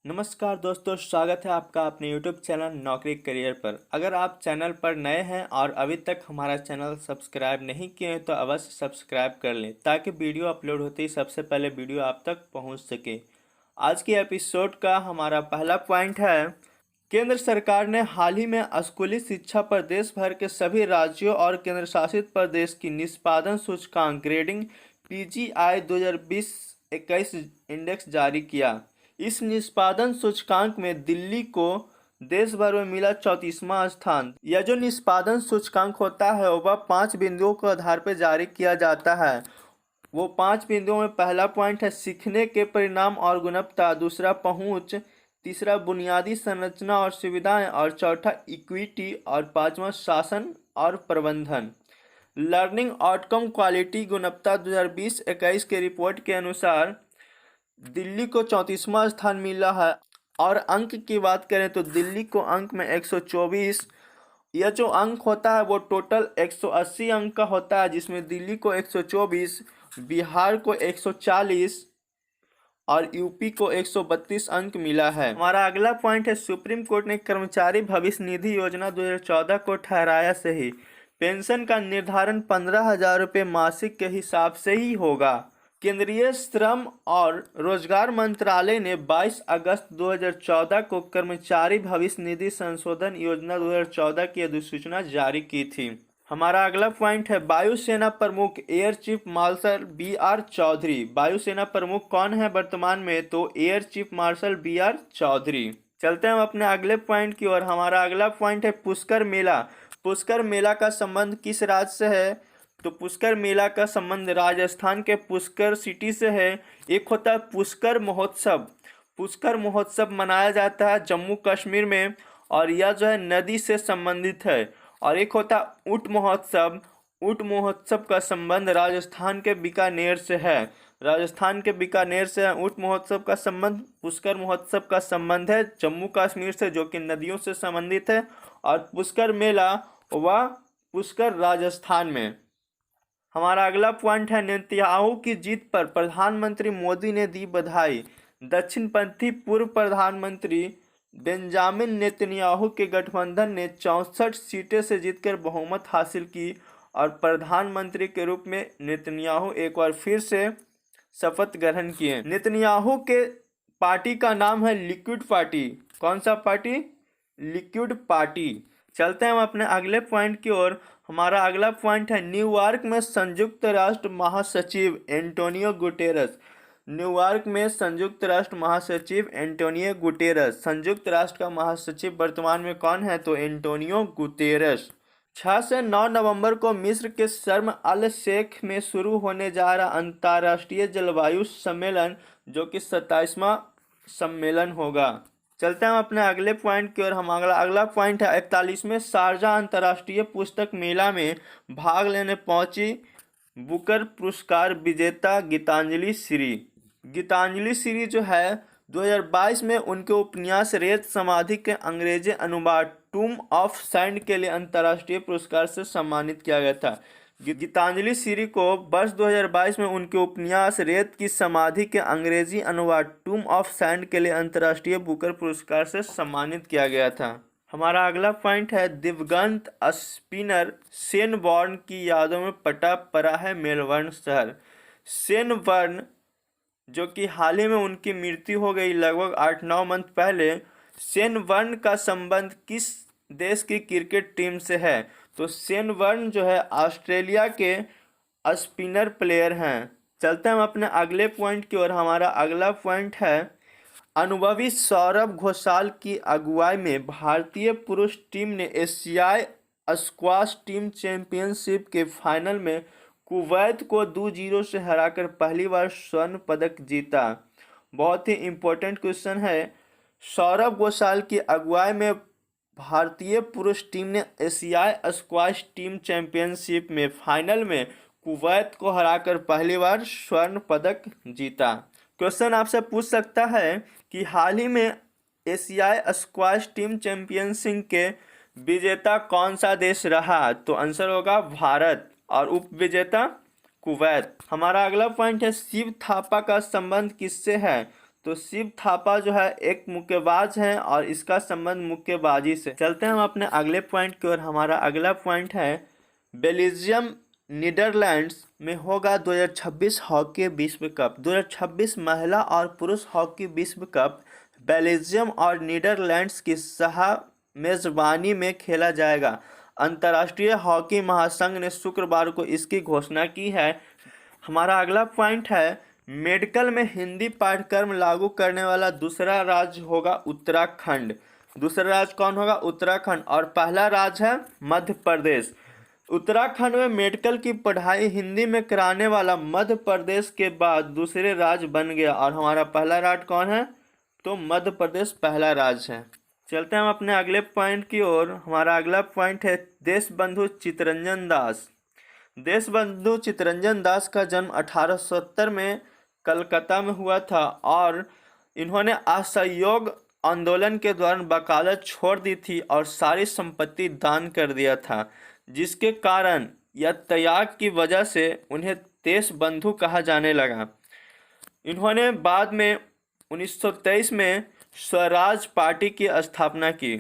नमस्कार दोस्तों, स्वागत है आपका अपने YouTube चैनल नौकरी करियर पर। अगर आप चैनल पर नए हैं और अभी तक हमारा चैनल सब्सक्राइब नहीं किए हैं तो अवश्य सब्सक्राइब कर लें ताकि वीडियो अपलोड होते ही सबसे पहले वीडियो आप तक पहुंच सके। आज की एपिसोड का हमारा पहला पॉइंट है, केंद्र सरकार ने हाल ही में स्कूली शिक्षा पर देश भर के सभी राज्यों और केंद्र शासित प्रदेश की निष्पादन सूचकांक ग्रेडिंग PGI 2020-21 इंडेक्स जारी किया। इस निष्पादन सूचकांक में दिल्ली को देश भर में मिला 34वां स्थान। यह जो निष्पादन सूचकांक होता है वह 5 बिंदुओं के आधार पर जारी किया जाता है। वो 5 बिंदुओं में पहला पॉइंट है सीखने के परिणाम और गुणवत्ता, दूसरा पहुंच, तीसरा बुनियादी संरचना और सुविधाएं, और चौथा इक्विटी, और पांचवा शासन और प्रबंधन। लर्निंग आउटकम क्वालिटी गुणवत्ता 2020-21 के रिपोर्ट के अनुसार दिल्ली को 34वां स्थान मिला है। और अंक की बात करें तो दिल्ली को अंक में 124, यह जो अंक होता है वो टोटल 180 अंक का होता है, जिसमें दिल्ली को 124, बिहार को 140 और यूपी को 132 अंक मिला है। हमारा अगला पॉइंट है, सुप्रीम कोर्ट ने कर्मचारी भविष्य निधि योजना 2014 को ठहराया सही। पेंशन का निर्धारण 15,000 रुपये मासिक के हिसाब से ही होगा। केंद्रीय श्रम और रोजगार मंत्रालय ने 22 अगस्त 2014 को कर्मचारी भविष्य निधि संशोधन योजना 2014 की अधिसूचना जारी की थी। हमारा अगला पॉइंट है, वायुसेना प्रमुख air chief marshal BR Chaudhary. वायुसेना प्रमुख कौन है वर्तमान में? तो air chief marshal BR Chaudhary. चलते हैं हम अपने अगले पॉइंट की ओर। हमारा अगला पॉइंट है पुष्कर मेला। पुष्कर मेला का संबंध किस राज्य से है? तो पुष्कर मेला का संबंध राजस्थान के पुष्कर सिटी से है। एक होता है पुष्कर महोत्सव। पुष्कर महोत्सव मनाया जाता है जम्मू कश्मीर में, और यह जो है नदी से संबंधित है। और एक होता है ऊंट महोत्सव। ऊंट महोत्सव का संबंध राजस्थान के बीकानेर से है। राजस्थान के बीकानेर से है ऊंट महोत्सव का संबंध। पुष्कर महोत्सव का संबंध है जम्मू कश्मीर से, जो कि नदियों से संबंधित है। और पुष्कर मेला वह पुष्कर राजस्थान में। हमारा अगला पॉइंट है, नेतन्याहू की जीत पर प्रधानमंत्री मोदी ने दी बधाई। दक्षिणपंथी पूर्व प्रधानमंत्री बेंजामिन नेतन्याहू के गठबंधन ने 64 सीटें से जीतकर बहुमत हासिल की, और प्रधानमंत्री के रूप में नेतन्याहू एक बार फिर से शपथ ग्रहण किए। नेतन्याहू के पार्टी का नाम है लिक्विड पार्टी। कौन सा पार्टी? Liquid party. चलते हैं हम अपने अगले पॉइंट की ओर। हमारा अगला पॉइंट है, न्यूयॉर्क में संयुक्त राष्ट्र महासचिव एंटोनियो गुटेरस। न्यूयॉर्क में संयुक्त राष्ट्र महासचिव एंटोनियो गुटेरस। संयुक्त राष्ट्र का महासचिव वर्तमान में कौन है? तो एंटोनियो गुतेरस। 6 से 9 नवंबर को मिस्र के शर्म अल शेख में शुरू होने जा रहा अंतर्राष्ट्रीय जलवायु सम्मेलन, जो कि 27वां सम्मेलन होगा। चलते हैं हम अपने अगले पॉइंट की ओर। हम अगला पॉइंट है, 41वें शारजा अंतर्राष्ट्रीय पुस्तक मेला में भाग लेने पहुंची बुकर पुरस्कार विजेता गीतांजलि श्री। गीतांजलि श्री जो है 2022 में उनके उपन्यास रेत समाधि के अंग्रेजी अनुवाद टूम ऑफ सैंड के लिए अंतर्राष्ट्रीय पुरस्कार से सम्मानित किया गया था। गीतांजलि श्री को वर्ष 2022 में उनके उपन्यास रेत की समाधि के अंग्रेजी अनुवाद टूम ऑफ सैंड के लिए अंतर्राष्ट्रीय बुकर पुरस्कार से सम्मानित किया गया था। हमारा अगला पॉइंट है, दिवंगत स्पिनर शेन वॉर्न की यादों में पटा पड़ा है मेलबर्न शहर। शेन वॉर्न जो कि हाल ही में उनकी मृत्यु हो गई लगभग 8-9 मंथ पहले। शेन वॉर्न का संबंध किस देश की क्रिकेट टीम से है? तो शेन वॉर्न जो है ऑस्ट्रेलिया के स्पिनर प्लेयर हैं। चलते हैं हम अपने अगले पॉइंट की ओर। हमारा अगला पॉइंट है, अनुभवी सौरभ घोषाल की अगुवाई में भारतीय पुरुष टीम ने एशियाई स्क्वाश टीम चैंपियनशिप के फाइनल में कुवैत को 2-0 से हराकर पहली बार स्वर्ण पदक जीता। बहुत ही इम्पोर्टेंट क्वेश्चन है, सौरभ घोषाल की अगुवाई में भारतीय पुरुष टीम ने एशियाई स्क्वाश टीम चैंपियनशिप में फाइनल में कुवैत को हराकर पहली बार स्वर्ण पदक जीता। क्वेश्चन आपसे पूछ सकता है कि हाल ही में एशियाई स्क्वाश टीम चैंपियनशिप के विजेता कौन सा देश रहा? तो आंसर होगा भारत, और उप विजेता कुवैत। हमारा अगला पॉइंट है, शिव थापा का संबंध किससे है? तो शिव थापा जो है एक मुक्केबाज हैं और इसका संबंध मुक्केबाजी से। चलते हैं हम अपने अगले पॉइंट की ओर। हमारा अगला पॉइंट है बेल्जियम नीदरलैंड्स में होगा 2026 हॉकी विश्व कप। 2026 महिला और पुरुष हॉकी विश्व कप बेल्जियम और नीदरलैंड्स की सह मेजबानी में खेला जाएगा। अंतर्राष्ट्रीय हॉकी महासंघ ने शुक्रवार को इसकी घोषणा की है। हमारा अगला पॉइंट है मेडिकल में हिंदी पाठ्यक्रम लागू करने वाला दूसरा राज्य होगा उत्तराखंड। दूसरा राज्य कौन होगा? उत्तराखंड। और पहला राज्य है मध्य प्रदेश। उत्तराखंड में मेडिकल की पढ़ाई हिंदी में कराने वाला मध्य प्रदेश के बाद दूसरे राज्य बन गया और हमारा पहला राज्य कौन है? तो मध्य प्रदेश पहला राज्य है। चलते हैं हम अपने अगले पॉइंट की ओर। हमारा अगला पॉइंट है देशबंधु चित्तरंजन दास। देशबंधु चित्तरंजन दास का जन्म 1870 में कलकत्ता में हुआ था और इन्होंने असहयोग आंदोलन के दौरान वकालत छोड़ दी थी और सारी संपत्ति दान कर दिया था, जिसके कारण या त्याग की वजह से उन्हें देशबंधु कहा जाने लगा। इन्होंने बाद में 1923 में स्वराज पार्टी की स्थापना की।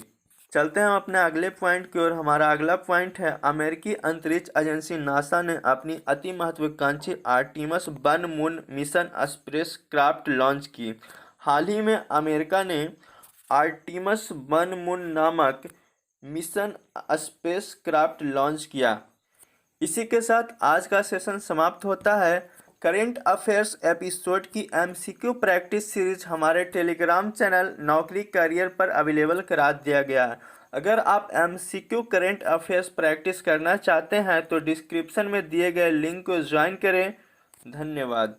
चलते हैं हम अपने अगले पॉइंट की ओर। हमारा अगला पॉइंट है अमेरिकी अंतरिक्ष एजेंसी नासा ने अपनी अति महत्वाकांक्षी Artemis 1 moon mission space craft launch की। हाल ही में अमेरिका ने आर्टिमस 1 मून नामक मिशन स्पेस क्राफ्ट लॉन्च किया। इसी के साथ आज का सेशन समाप्त होता है। करेंट अफेयर्स एपिसोड की एमसीक्यू प्रैक्टिस सीरीज हमारे टेलीग्राम चैनल नौकरी करियर पर अवेलेबल करा दिया गया है। अगर आप एमसीक्यू करेंट अफेयर्स प्रैक्टिस करना चाहते हैं तो डिस्क्रिप्शन में दिए गए लिंक को ज्वाइन करें। धन्यवाद।